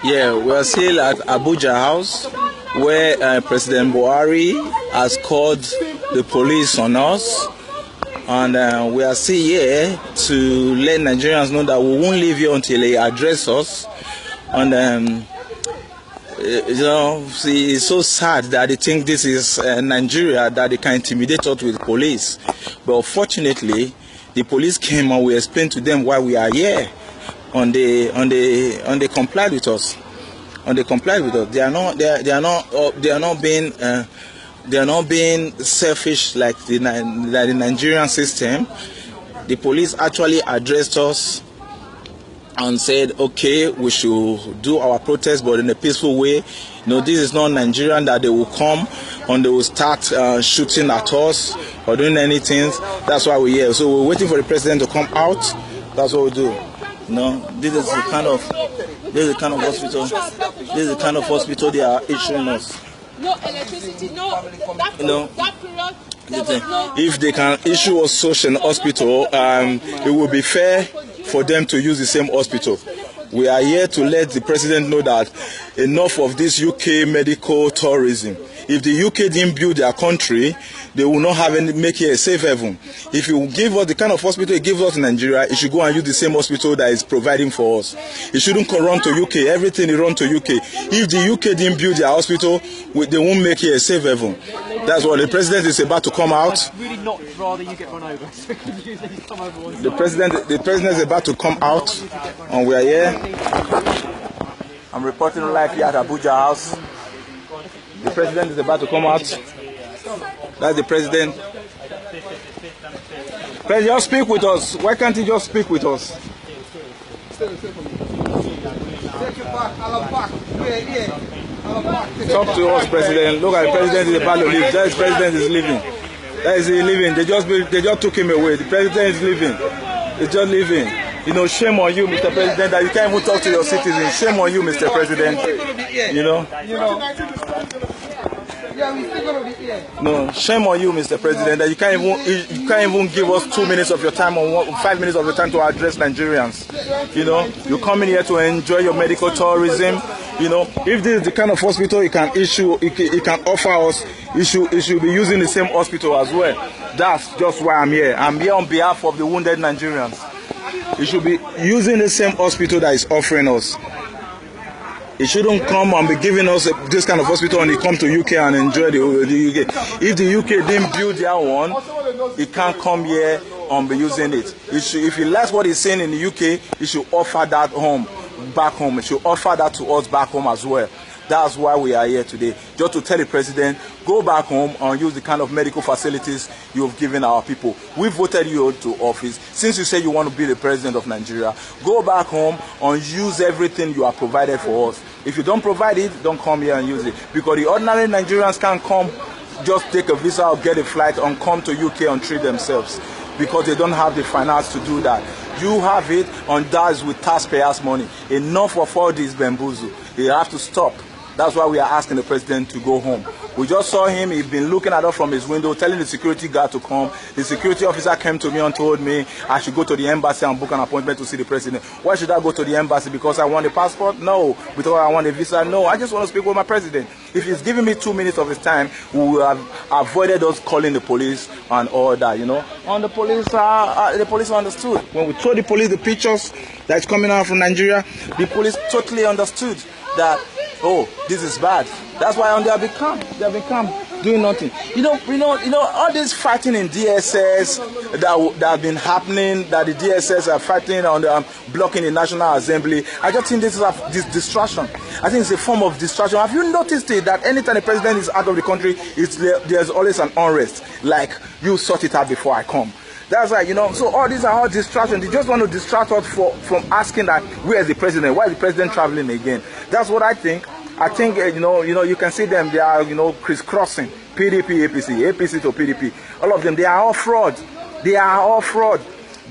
Yeah, we are still at Abuja House, where President Buhari has called the police on us, and we are still here to let Nigerians know that we won't leave here until they address us. And see, it's so sad that they think this is Nigeria, that they can intimidate us with police. But fortunately, the police came and we explained to them why we are here. And they complied with us. And they complied with us. They are not being selfish like the Nigerian system. The police actually addressed us and said, okay, we should do our protest, but in a peaceful way. This is not Nigerian that they will come and they will start shooting at us or doing anything. That's why we're here. So we're waiting for the president to come out. That's what we do. This is the kind of hospital. This is the kind of hospital they are issuing us. No electricity, that period. If they can issue us such an hospital, it will be fair for them to use the same hospital. We are here to let the president know that enough of this UK medical tourism. If the UK didn't build their country, they will not make it a safe haven. If you give us the kind of hospital it gives us in Nigeria, it should go and use the same hospital that is providing for us. It shouldn't run to UK. Everything is run to UK. If the UK didn't build their hospital, they won't make it a safe haven. That's what the president is about to come out. I'd really not rather you get run over. So can you come over one The president is about to come out, and we are here. I'm reporting live here at Abuja House. The president is about to come out. That's the president. President, just speak with us. Why can't he just speak with us? Talk to us, president. Look at the president is about to leave. That president is leaving. That is he leaving. They just took him away. The president is leaving. He's just leaving. Shame on you, Mr. President, that you can't even talk to your citizens. Shame on you, Mr. President. No, shame on you, Mr. President, that you can't even give us 2 minutes of your time or 5 minutes of your time to address Nigerians. You come in here to enjoy your medical tourism. If this is the kind of hospital it can offer us, it should be using the same hospital as well. That's just why I'm here. I'm here on behalf of the wounded Nigerians. It should be using the same hospital that is offering us. It shouldn't come and be giving us this kind of hospital and they come to UK and enjoy the UK. If the UK didn't build their one, it can't come here and be using it. If he likes what he's saying in the UK, he should offer that back home. It should offer that to us back home as well. That's why we are here today, just to tell the president, go back home and use the kind of medical facilities you've given our people. We voted you to office. Since you say you want to be the president of Nigeria, go back home and use everything you have provided for us. If you don't provide it, don't come here and use it. Because the ordinary Nigerians can't come, just take a visa or get a flight and come to UK and treat themselves. Because they don't have the finance to do that. You have it, and that is with taxpayers' money. Enough of all this bamboozle. They have to stop. That's why we are asking the president to go home. We just saw him. He's been looking at us from his window, telling the security guard to come. The security officer came to me and told me I should go to the embassy and book an appointment to see the president. Why should I go to the embassy? Because I want a passport? No. Because I want a visa? No. I just want to speak with my president. If he's giving me 2 minutes of his time, we will have avoided us calling the police and all that, And the police understood. When we told the police the pictures that's coming out from Nigeria, the police totally understood that, oh, this is bad. That's why they have become doing nothing. All this fighting in DSS that have been happening, that the DSS are fighting on blocking the National Assembly. I just think this is this distraction. I think it's a form of distraction. Have you noticed it that anytime the president is out of the country, there's always an unrest. Like, you sort it out before I come. That's right, so all these are all distractions. They just want to distract us from asking that, where is the president? Why is the president traveling again? That's what I think. I think, you can see them, they are, crisscrossing. PDP, APC, APC to PDP. All of them, they are all fraud. They are all fraud.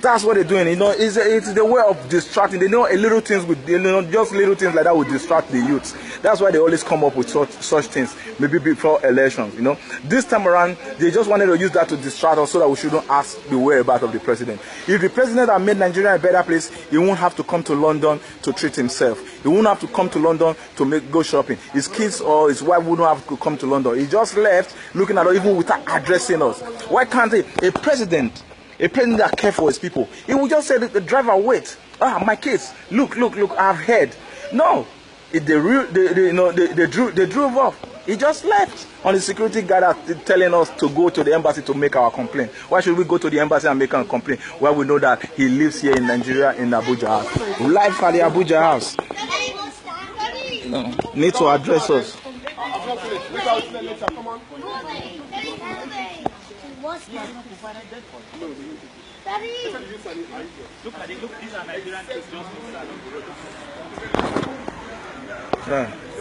That's what they're doing. You know, it's the way of distracting. They know a little things with, you know, just little things like that would distract the youths. That's why they always come up with such things, maybe before elections. You know, this time around they just wanted to use that to distract us so that we shouldn't ask the whereabouts of the president. If the president had made Nigeria a better place, he won't have to come to London to treat himself. He won't have to come to London to go shopping. His kids or his wife wouldn't have to come to London. He just left looking at us even without addressing us. Why can't a president that cares for his people, he will just say to the driver, wait, my kids, look, I've heard. No, they drove off. He just left on the security guard telling us to go to the embassy to make our complaint. Why should we go to the embassy and make a complaint? Well, we know that he lives here in Nigeria, in Abuja house. Live at the Abuja house. No, need to address us.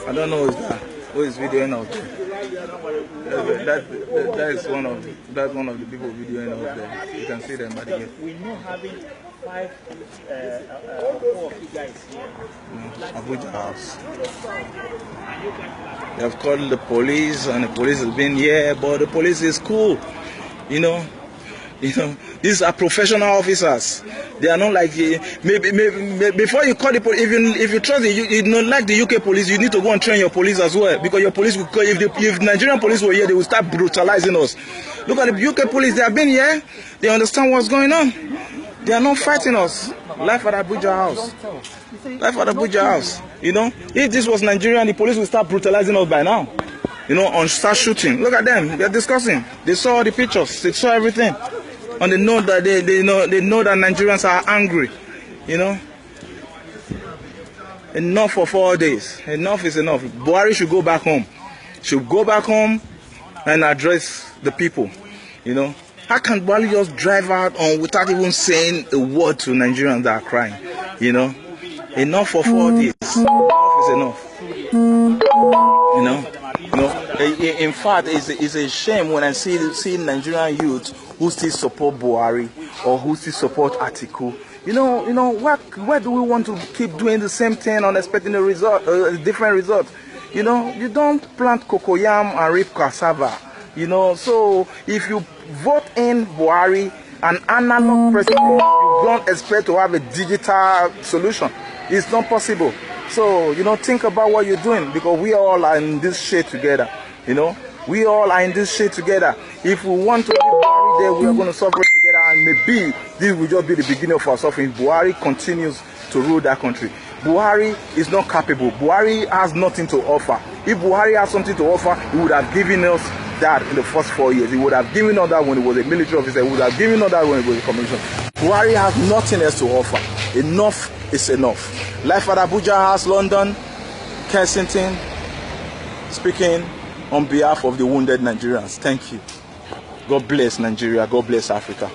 I don't know who is videoing out there. That's one of the people videoing out there. You can see them by the gate. We know having 4 of you guys here. Abuja house. They have called the police, and the police has been here, but the police is cool. You know, these are professional officers. They are not like maybe before you call the police. If you trust like the UK police, you need to go and train your police as well, because your police will. If Nigerian police were here, they will start brutalizing us. Look at the UK police. They have been here. They understand what's going on. They are not fighting us. Life at Abuja house. Life at Abuja house. You know, if this was Nigeria, the police will start brutalizing us by now. You know, and start shooting. Look at them. They're discussing. They saw the pictures. They saw everything. And they know that they know that Nigerians are angry. You know. Enough for 4 days. Enough is enough. Buhari should go back home. Should go back home and address the people. You know. How can Buhari just drive out without even saying a word to Nigerians that are crying? You know. Enough for 4 days. Enough is enough. You know. In fact, it's a shame when I see Nigerian youth who still support Buhari or who still support Atiku. You know, why do we want to keep doing the same thing and expecting a different result? You know, you don't plant cocoyam and reap cassava. You know, so if you vote in Buhari, an analog president, you don't expect to have a digital solution. It's not possible. So, you know, think about what you're doing, because we all are in this shit together. You know, we all are in this shit together. If we want to leave Buhari there, we are going to suffer together, and maybe this will just be the beginning of our suffering. Buhari continues to rule that country. Buhari is not capable. Buhari has nothing to offer. If Buhari has something to offer, he would have given us that in the first 4 years. He would have given us that when he was a military officer. He would have given us that when he was a commissioner. Buhari has nothing else to offer. Enough is enough. Life at Abuja House, London, Kensington, speaking on behalf of the wounded Nigerians. Thank you. God bless Nigeria. God bless Africa.